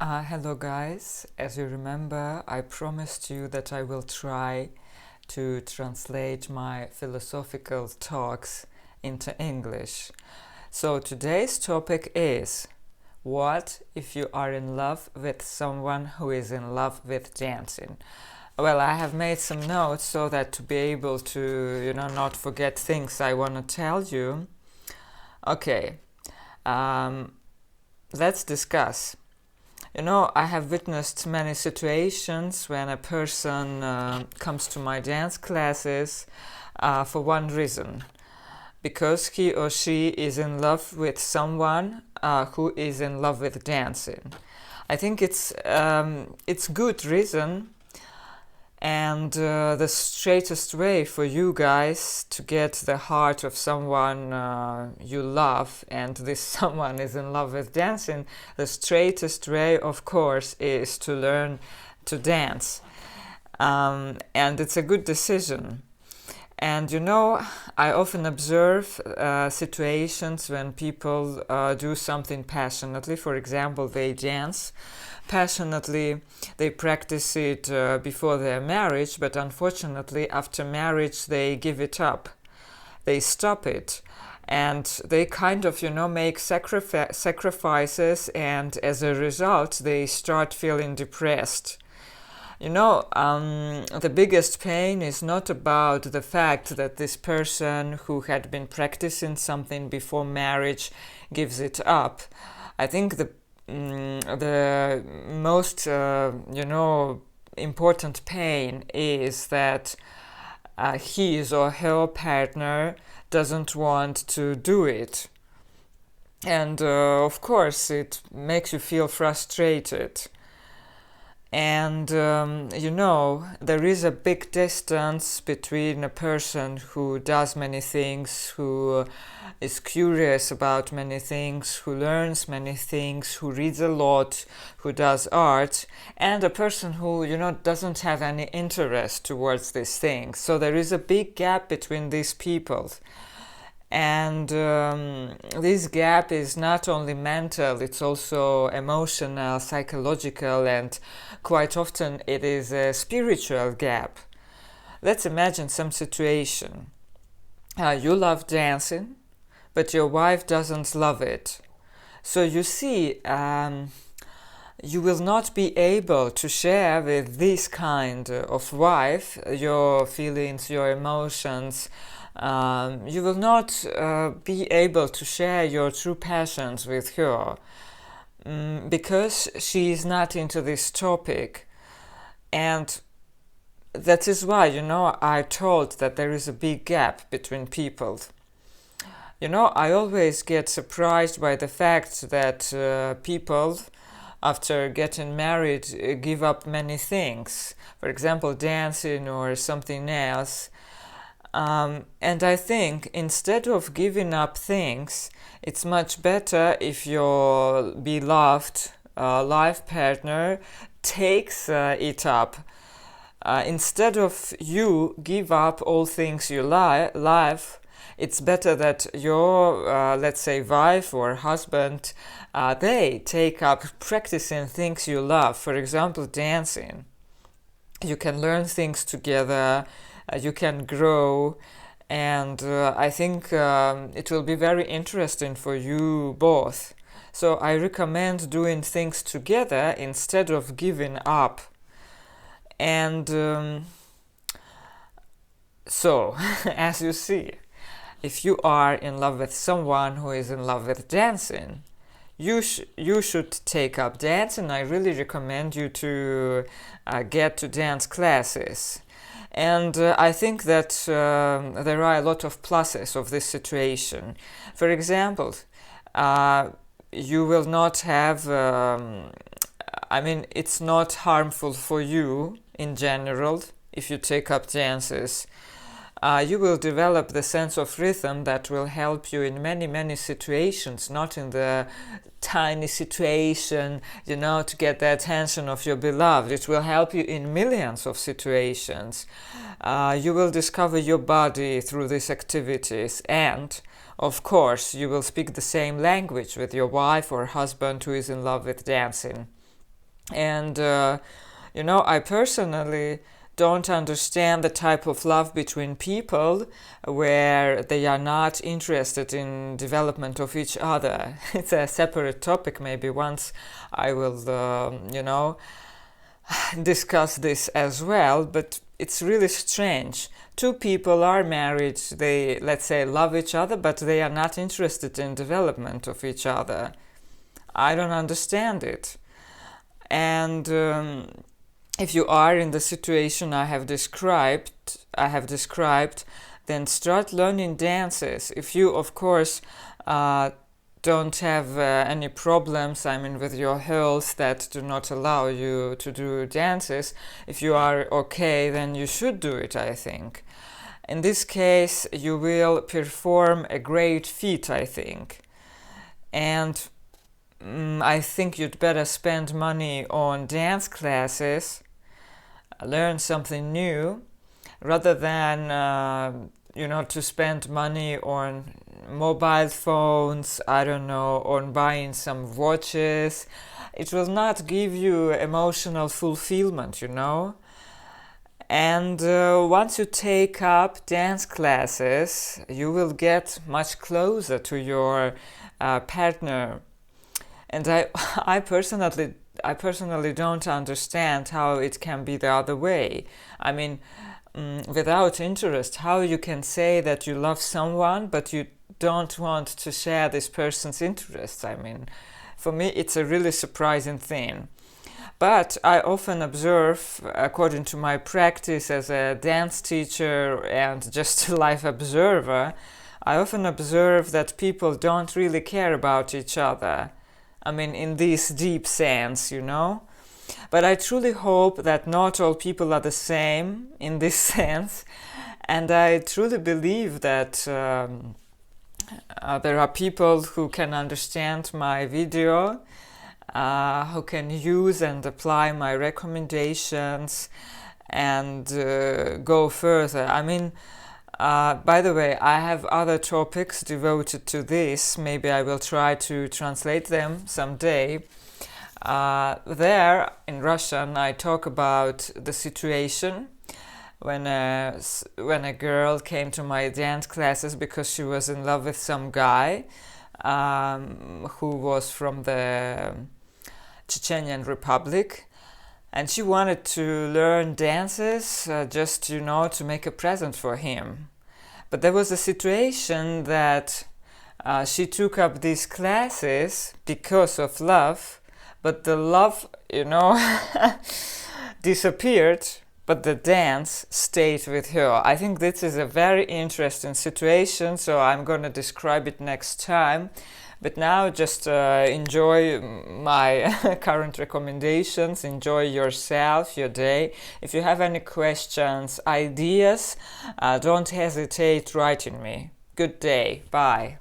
Hello guys, as you remember, I promised you that I will try to translate my philosophical talks into English. So today's topic is: what if you are in love with someone who is in love with dancing? Well, I have made some notes so that to be able to, not forget things I want to tell you. Okay, let's discuss. I have witnessed many situations when a person comes to my dance classes for one reason, because he or she is in love with someone who is in love with dancing. I think it's good reason, and the straightest way for you guys to get the heart of someone you love, and this someone is in love with dancing, the straightest way, of course, is to learn to dance. And it's a good decision. And I often observe situations when people do something passionately. For example, they dance passionately, they practice it before their marriage, but unfortunately after marriage they give it up, they stop it, and they kind of make sacrifices, and as a result they start feeling depressed. The biggest pain is not about the fact that this person who had been practicing something before marriage gives it up. I think the most important pain is that his or her partner doesn't want to do it, and of course it makes you feel frustrated. And there is a big distance between a person who does many things, who is curious about many things, who learns many things, who reads a lot, who does art, and a person who doesn't have any interest towards these things. So there is a big gap between these people. And this gap is not only mental, it's also emotional, psychological, and quite often it is a spiritual gap. Let's imagine some situation. You love dancing, but your wife doesn't love it. So you see, you will not be able to share with this kind of wife your feelings, your emotions. You will not be able to share your true passions with her because she is not into this topic. And that is why, I told that there is a big gap between people. I always get surprised by the fact that people, after getting married, give up many things. For example, dancing or something else. And I think instead of giving up things, it's much better if your beloved life partner takes it up. Instead of you give up all things you love, it's better that your, let's say, wife or husband, they take up practicing things you love. For example, dancing. You can learn things together. You can grow, and I think it will be very interesting for you both. So I recommend doing things together instead of giving up. And so, as you see, if you are in love with someone who is in love with dancing, you should take up dancing. I really recommend you to get to dance classes. And I think that there are a lot of pluses of this situation. For example, you will not have, it's not harmful for you in general if you take up dances. You will develop the sense of rhythm that will help you in many, many situations, not in the tiny situation, to get the attention of your beloved. It will help you in millions of situations. You will discover your body through these activities, and of course you will speak the same language with your wife or husband who is in love with dancing. And I personally don't understand the type of love between people where they are not interested in development of each other. It's a separate topic. Maybe once I will, discuss this as well, but it's really strange. Two people are married, they, let's say, love each other, but they are not interested in development of each other. I don't understand it. And if you are in the situation I have described, then start learning dances. If you, of course, don't have any problems, with your health that do not allow you to do dances, if you are okay, then you should do it, I think. In this case, you will perform a great feat, I think. And I think you'd better spend money on dance classes, learn something new, rather than to spend money on mobile phones, I don't know, on buying some watches. It will not give you emotional fulfillment, And once you take up dance classes, you will get much closer to your partner. And I personally don't understand how it can be the other way. Without interest, how you can say that you love someone but you don't want to share this person's interests. For me, it's a really surprising thing. But I often observe, according to my practice as a dance teacher and just a life observer, I often observe that people don't really care about each other. In this deep sense, But I truly hope that not all people are the same in this sense. And I truly believe that there are people who can understand my video, who can use and apply my recommendations and go further. By the way, I have other topics devoted to this. Maybe I will try to translate them someday. There, in Russian, I talk about the situation when a girl came to my dance classes because she was in love with some guy who was from the Chechenian Republic. And she wanted to learn dances just, to make a present for him. But there was a situation that she took up these classes because of love, but the love, disappeared, but the dance stayed with her. I think this is a very interesting situation, so I'm going to describe it next time. But now just enjoy my current recommendations, enjoy yourself, your day. If you have any questions, ideas, don't hesitate writing me. Good day. Bye.